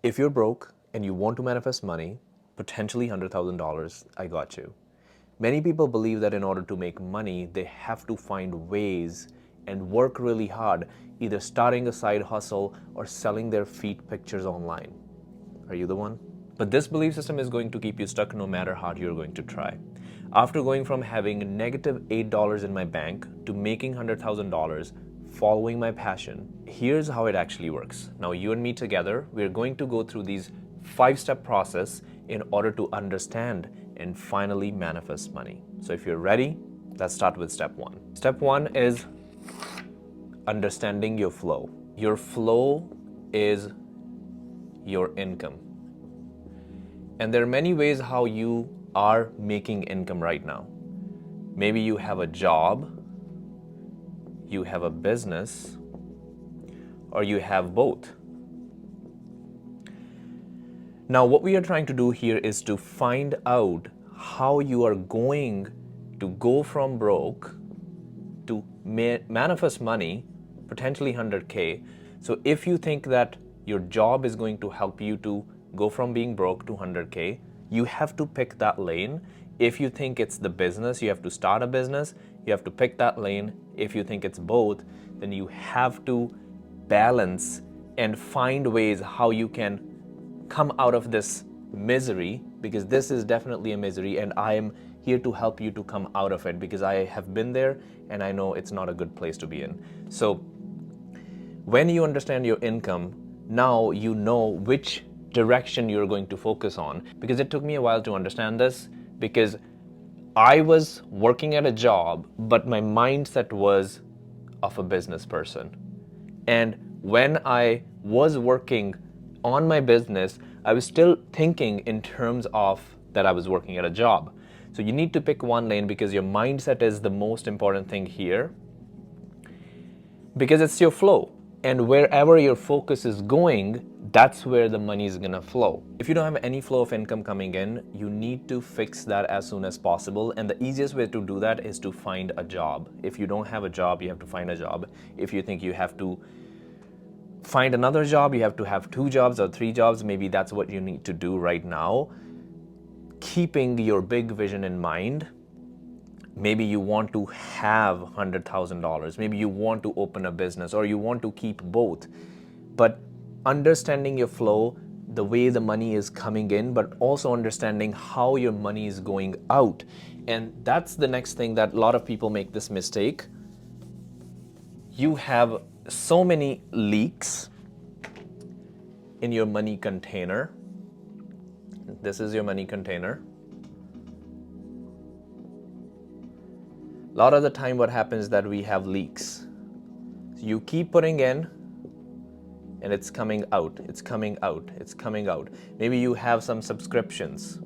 If you're broke and you want to manifest money, potentially $100,000, I got you. Many people believe that in order to make money, they have to find ways and work really hard, either starting a side hustle or selling their feet pictures online. Are you the one? But this belief system is going to keep you stuck no matter how you're going to try. After going from having negative $8 in my bank to making $100,000, following my passion, here's how it actually works. Now, you and me together, we're going to go through these 5-step process in order to understand and finally manifest money. So if you're ready, let's start with step 1. Step 1 is understanding your flow. Your flow is your income. And there are many ways how you are making income right now. Maybe you have a job, you have a business, or you have both. Now, what we are trying to do here is to find out how you are going to go from broke to manifest money, potentially 100K. So if you think that your job is going to help you to go from being broke to 100K, you have to pick that lane. If you think it's the business, you have to start a business, you have to pick that lane. If you think it's both, then you have to balance and find ways how you can come out of this misery, because this is definitely a misery, and I am here to help you to come out of it because I have been there and I know it's not a good place to be in. So when you understand your income, now you know which direction you're going to focus on, because it took me a while to understand this, because I was working at a job, but my mindset was of a business person. And when I was working on my business, I was still thinking in terms of that I was working at a job. So you need to pick one lane because your mindset is the most important thing here, because it's your flow. And wherever your focus is going, that's where the money is gonna flow. If you don't have any flow of income coming in, you need to fix that as soon as possible. And the easiest way to do that is to find a job. If you don't have a job, you have to find a job. If you think you have to find another job, you have to have 2 jobs or 3 jobs, maybe that's what you need to do right now. Keeping your big vision in mind. Maybe you want to have $100,000. Maybe you want to open a business, or you want to keep both. But understanding your flow, the way the money is coming in, but also understanding how your money is going out. And that's the next thing that a lot of people make this mistake. You have so many leaks in your money container. This is your money container. A lot of the time what happens is that we have leaks. So you keep putting in and it's coming out, it's coming out, it's coming out. Maybe you have some subscriptions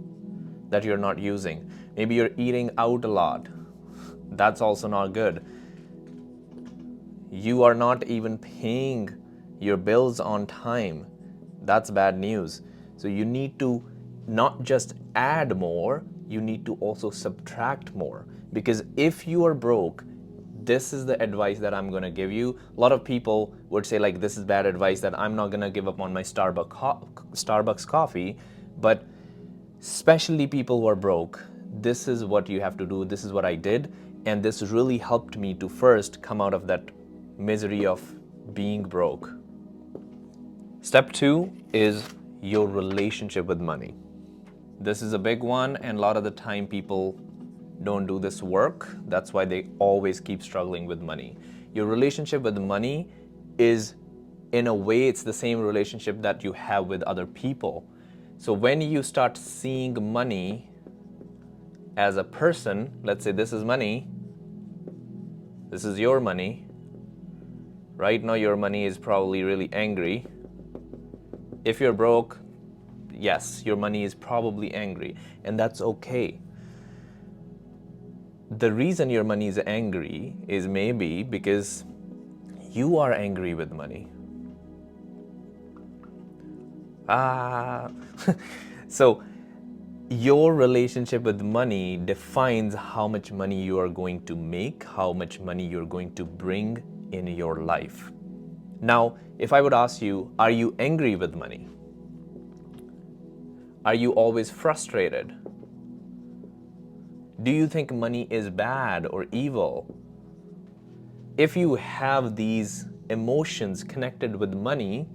that you're not using. Maybe you're eating out a lot. That's also not good. You are not even paying your bills on time. That's bad news. So you need to not just add more, you need to also subtract more. Because if you are broke, this is the advice that I'm gonna give you. A lot of people would say like, this is bad advice, that I'm not gonna give up on my Starbucks coffee. But especially people who are broke, this is what you have to do. This is what I did. And this really helped me to first come out of that misery of being broke. Step 2 is your relationship with money. This is a big one, and a lot of the time people don't do this work. That's why they always keep struggling with money. Your relationship with money is, in a way, it's the same relationship that you have with other people. So when you start seeing money as a person, let's say this is money, this is your money. Right now your money is probably really angry. If you're broke, yes, your money is probably angry, and that's okay. The reason your money is angry is maybe because you are angry with money. So your relationship with money defines how much money you are going to make, how much money you're going to bring in your life. Now, if I would ask you, are you angry with money? Are you always frustrated? Do you think money is bad or evil? If you have these emotions connected with money,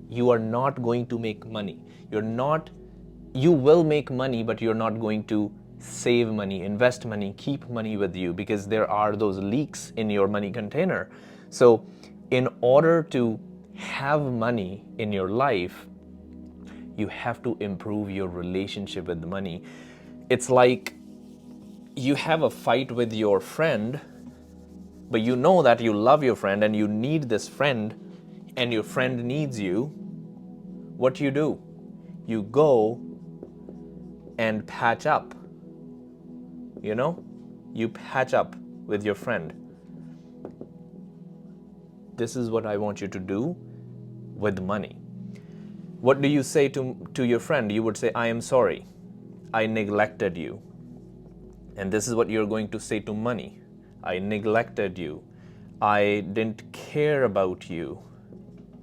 you are not going to make money. You will make money, but you're not going to save money, invest money, keep money with you, because there are those leaks in your money container. So, in order to have money in your life, you have to improve your relationship with money. It's like you have a fight with your friend, but you know that you love your friend and you need this friend, and your friend needs you. What do? You go and patch up. You know? You patch up with your friend. This is what I want you to do with money. What do you say to your friend? You would say, I am sorry. I neglected you. And this is what you're going to say to money. I neglected you. I didn't care about you.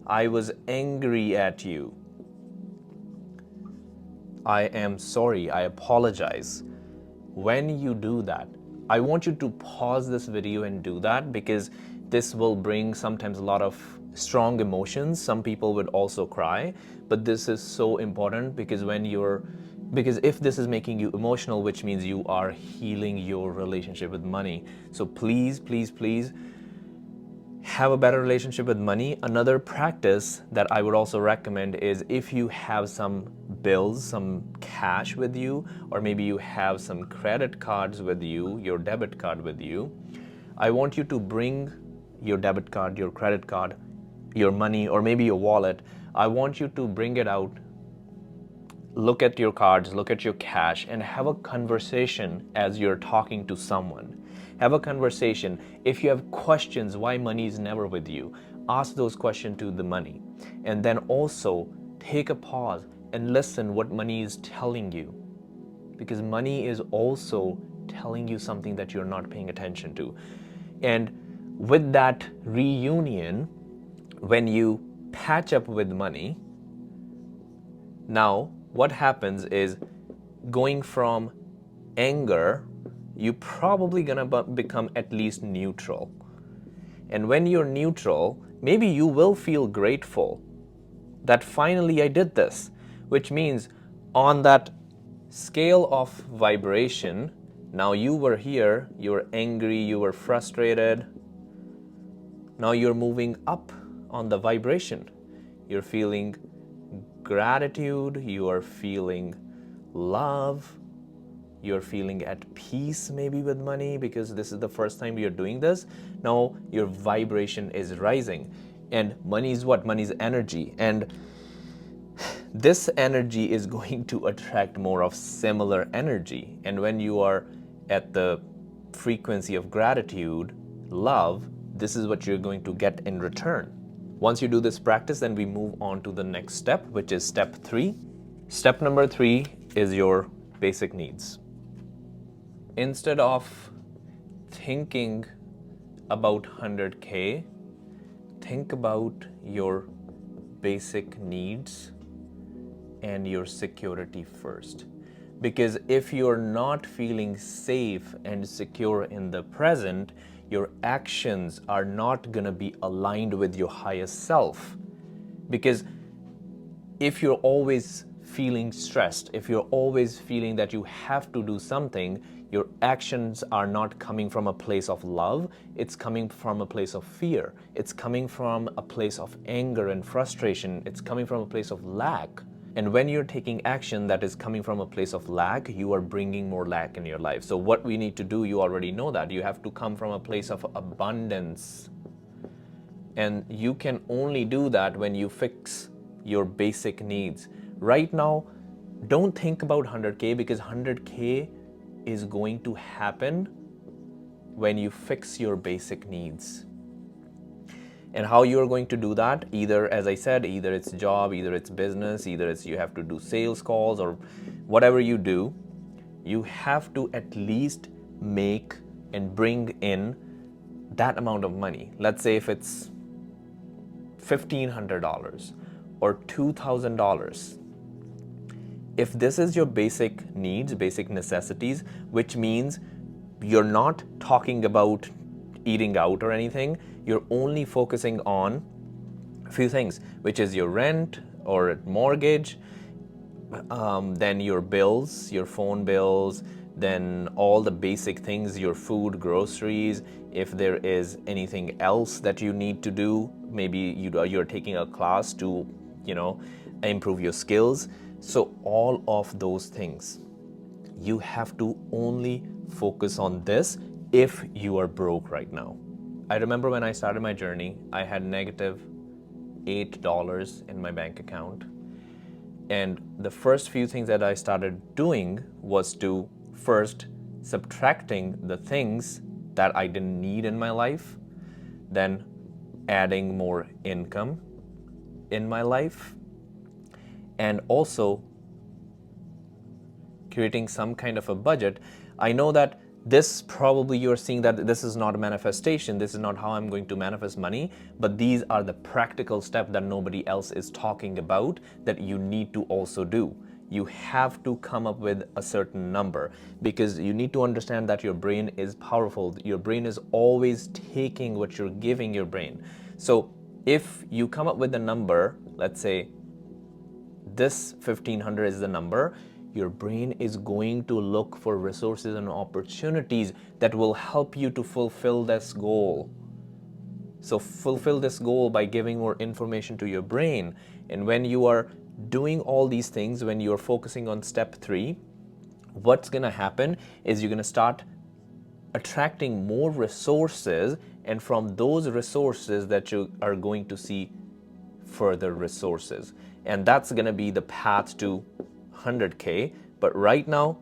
I was angry at you. I am sorry. I apologize. When you do that, I want you to pause this video and do that, because this will bring sometimes a lot of strong emotions. Some people would also cry, but this is so important, because because if this is making you emotional, which means you are healing your relationship with money. So please, please, please have a better relationship with money. Another practice that I would also recommend is, if you have some bills, some cash with you, or maybe you have some credit cards with you, your debit card with you, I want you to bring your debit card, your credit card, your money, or maybe your wallet. I want you to bring it out, look at your cards, look at your cash, and have a conversation as you're talking to someone. Have a conversation. If you have questions why money is never with you, ask those questions to the money. And then also take a pause and listen what money is telling you. Because money is also telling you something that you're not paying attention to. And with that reunion, when you patch up with money, now what happens is, going from anger, you're probably gonna become at least neutral. And when you're neutral, maybe you will feel grateful that finally I did this, which means on that scale of vibration, now you were here, you were angry, you were frustrated. Now you're moving up on the vibration. You're feeling gratitude, you are feeling love, you're feeling at peace maybe with money, because this is the first time you're doing this. Now your vibration is rising. And money is what? Money is energy. And this energy is going to attract more of similar energy. And when you are at the frequency of gratitude, love, this is what you're going to get in return. Once you do this practice, then we move on to the next step, which is step 3. Step number 3 is your basic needs. Instead of thinking about 100K, think about your basic needs and your security first. Because if you're not feeling safe and secure in the present, your actions are not going to be aligned with your highest self. Because if you're always feeling stressed, if you're always feeling that you have to do something, your actions are not coming from a place of love, it's coming from a place of fear. It's coming from a place of anger and frustration. It's coming from a place of lack. And when you're taking action that is coming from a place of lack, you are bringing more lack in your life. So what we need to do, you already know that. You have to come from a place of abundance. And you can only do that when you fix your basic needs. Right now, don't think about 100K, because 100K is going to happen when you fix your basic needs. And how you're going to do that, either, as I said, either it's job, either it's business, either it's you have to do sales calls, or whatever you do, you have to at least make and bring in that amount of money. Let's say if it's $1,500 or $2,000, If this is your basic needs, basic necessities, which means you're not talking about eating out or anything, you're only focusing on a few things, which is your rent or mortgage, then your bills, your phone bills, then all the basic things, your food, groceries. If there is anything else that you need to do, maybe you're taking a class to, improve your skills. So all of those things, you have to only focus on this if you are broke right now. I remember when I started my journey, I had negative $8 in my bank account. And the first few things that I started doing was to first subtracting the things that I didn't need in my life, then adding more income in my life, and also creating some kind of a budget. I know that this probably you're seeing that this is not a manifestation, this is not how I'm going to manifest money, but these are the practical steps that nobody else is talking about that you need to also do. You have to come up with a certain number because you need to understand that your brain is powerful. Your brain is always taking what you're giving your brain. So if you come up with a number, let's say this 1500 is the number, your brain is going to look for resources and opportunities that will help you to fulfill this goal. So fulfill this goal by giving more information to your brain. And when you are doing all these things, when you're focusing on step 3, what's going to happen is you're going to start attracting more resources, and from those resources that you are going to see further resources, and that's going to be the path to 100K. But right now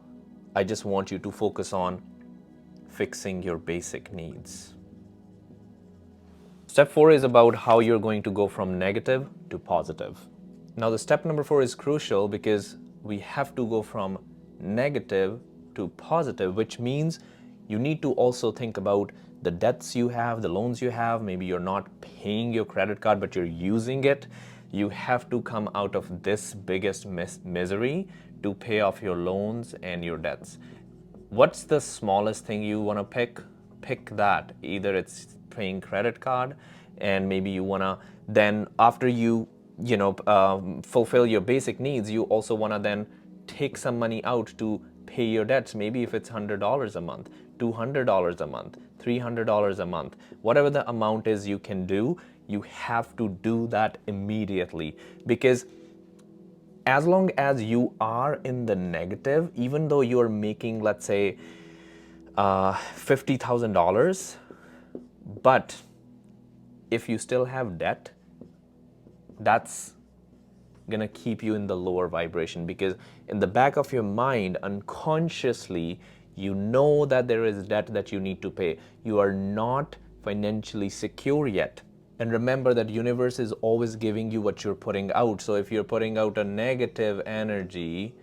I just want you to focus on fixing your basic needs. Step 4 is about how you're going to go from negative to positive. Now the step number 4 is crucial because we have to go from negative to positive, which means you need to also think about the debts you have, the loans you have. Maybe you're not paying your credit card, but you're using it. You have to come out of this biggest misery to pay off your loans and your debts. What's the smallest thing you want to pick? Pick that. Either it's paying credit card, and maybe you want to then, after you fulfill your basic needs, you also want to then take some money out to pay your debts. Maybe if it's $100 a month, $200 a month, $300 a month, whatever the amount is you can do, you have to do that immediately. Because as long as you are in the negative, even though you're making, let's say, $50,000, but if you still have debt, that's gonna keep you in the lower vibration, because in the back of your mind, unconsciously, you know that there is debt that you need to pay. You are not financially secure yet. And remember that universe is always giving you what you're putting out. So if you're putting out a negative energy,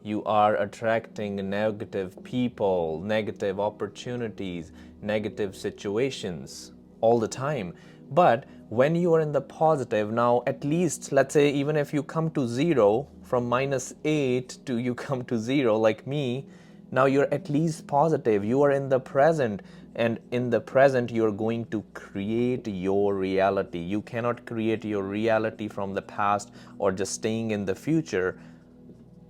you are attracting negative people, negative opportunities, negative situations all the time. But when you are in the positive, now at least, let's say, even if you come to zero, from -8 to you come to zero, like me, now you're at least positive. You are in the present, and in the present, you're going to create your reality. You cannot create your reality from the past or just staying in the future.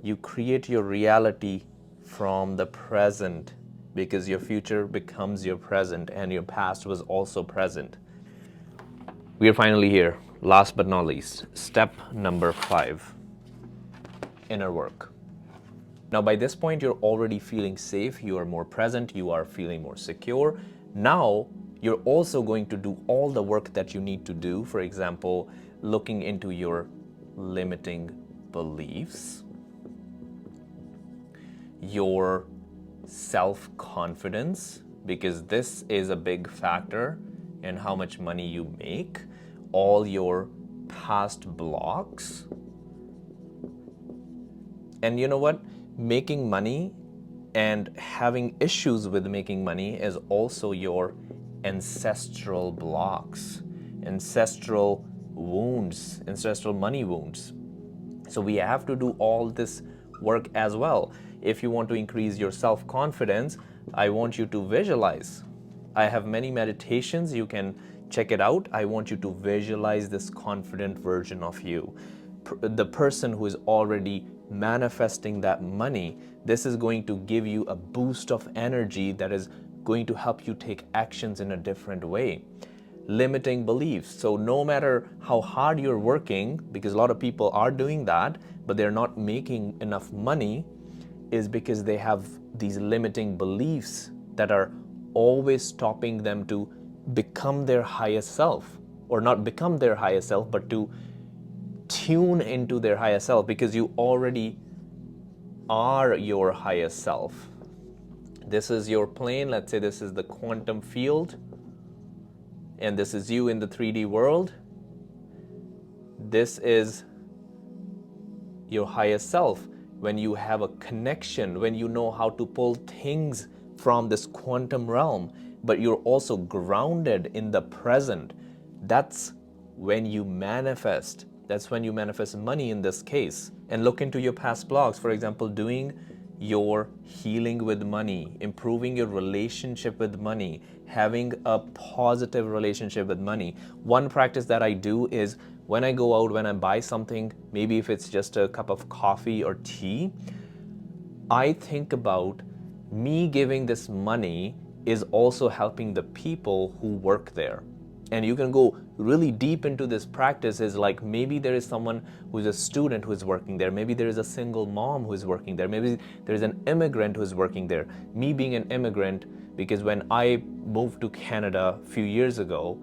You create your reality from the present, because your future becomes your present and your past was also present. We are finally here. Last but not least, step number 5, inner work. Now, by this point, you're already feeling safe, you are more present, you are feeling more secure. Now, you're also going to do all the work that you need to do. For example, looking into your limiting beliefs, your self-confidence, because this is a big factor in how much money you make, all your past blocks. And you know what? Making money and having issues with making money is also your ancestral blocks, ancestral wounds, ancestral money wounds. So we have to do all this work as well. If you want to increase your self-confidence, I want you to visualize. I have many meditations, you can check it out. I want you to visualize this confident version of you. The person who is already manifesting that money. This is going to give you a boost of energy that is going to help you take actions in a different way. Limiting beliefs. So no matter how hard you're working, because a lot of people are doing that, but they're not making enough money, is because they have these limiting beliefs that are always stopping them to become their highest self, or not become their highest self, but to tune into their highest self, because you already are your highest self. This is your plane. Let's say this is the quantum field, and this is you in the 3D world. This is your highest self. When you have a connection, when you know how to pull things from this quantum realm, but you're also grounded in the present, that's when you manifest. That's when you manifest money in this case. And look into your past blogs, for example, doing your healing with money, improving your relationship with money, having a positive relationship with money. One practice that I do is when I go out, when I buy something, maybe if it's just a cup of coffee or tea, I think about me giving this money is also helping the people who work there. And you can go really deep into this practice. Is like maybe there is someone who's a student who is working there. Maybe there is a single mom who is working there. Maybe there is an immigrant who is working there. Me being an immigrant, because when I moved to Canada a few years ago,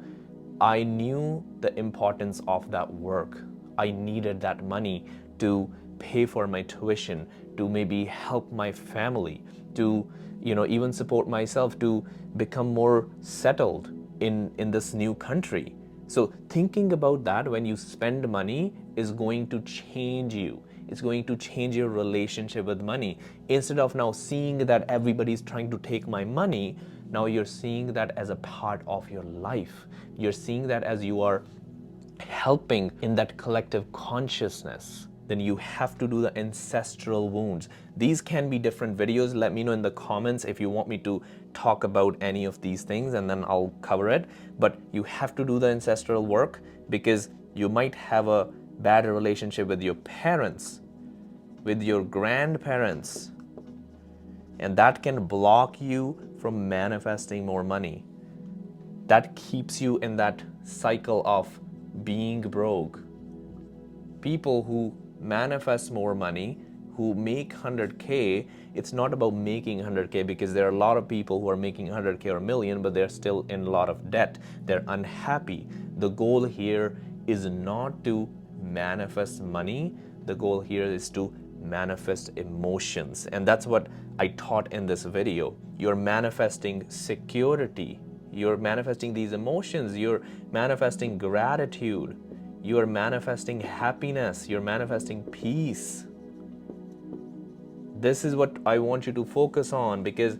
I knew the importance of that work. I needed that money to pay for my tuition, to maybe help my family, to even support myself to become more settled in this new country. So thinking about that when you spend money is going to change you. It's going to change your relationship with money. Instead of now seeing that everybody's trying to take my money, now you're seeing that as a part of your life. You're seeing that as you are helping in that collective consciousness. Then you have to do the ancestral wounds. These can be different videos. Let me know in the comments if you want me to talk about any of these things, and then I'll cover it. But you have to do the ancestral work, because you might have a bad relationship with your parents, with your grandparents, and that can block you from manifesting more money. That keeps you in that cycle of being broke. People who manifest more money, who make 100K, it's not about making 100K, because there are a lot of people who are making 100K or a million, but they're still in a lot of debt. They're unhappy. The goal here is not to manifest money. The goal here is to manifest emotions. And that's what I taught in this video. You're manifesting security. You're manifesting these emotions. You're manifesting gratitude. You are manifesting happiness. You're manifesting peace. This is what I want you to focus on, because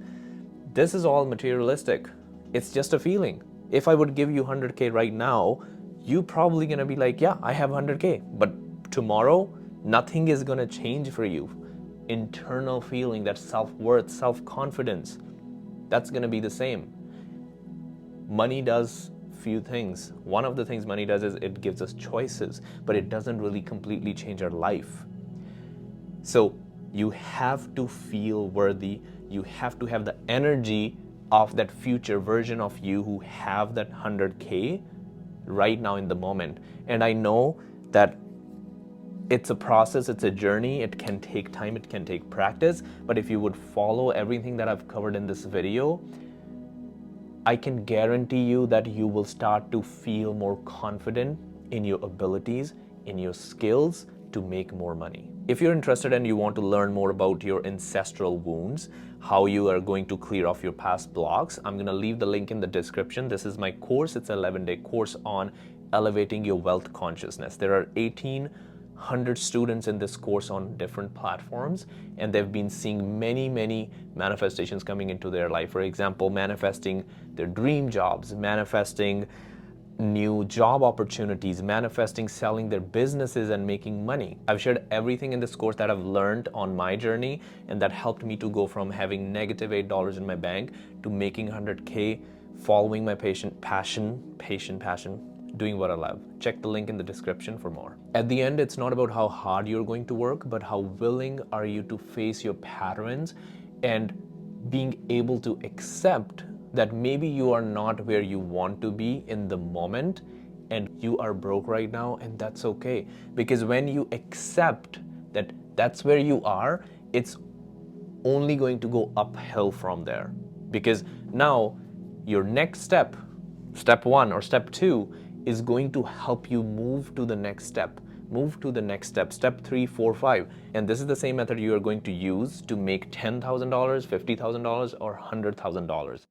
this is all materialistic. It's just a feeling. If I would give you 100K right now, you probably gonna be like, yeah, I have 100K. But tomorrow, nothing is gonna change for you. Internal feeling, that self-worth, self-confidence, that's gonna be the same. Money does few things. One of the things money does is it gives us choices, but it doesn't really completely change our life. So you have to feel worthy. You have to have the energy of that future version of you who have that 100K right now in the moment. And I know that it's a process, it's a journey, it can take time, it can take practice, but if you would follow everything that I've covered in this video, I can guarantee you that you will start to feel more confident in your abilities, in your skills to make more money. If you're interested and you want to learn more about your ancestral wounds, how you are going to clear off your past blocks, I'm going to leave the link in the description. This is my course. It's an 11-day course on elevating your wealth consciousness. There are 1,800 students in this course on different platforms, and they've been seeing many manifestations coming into their life. For example, manifesting their dream jobs, manifesting new job opportunities, manifesting, selling their businesses, and making money. I've shared everything in this course that I've learned on my journey, and that helped me to go from having negative $8 in my bank to making 100K, following my passion, doing what I love. Check the link in the description for more. At the end, it's not about how hard you're going to work, but how willing are you to face your patterns and being able to accept that maybe you are not where you want to be in the moment and you are broke right now, and that's okay. Because when you accept that that's where you are, it's only going to go uphill from there. Because now your next step, step one or step two, is going to help you move to the next step. Move to the next step, step 3, 4, 5. And this is the same method you are going to use to make $10,000, $50,000, or $100,000.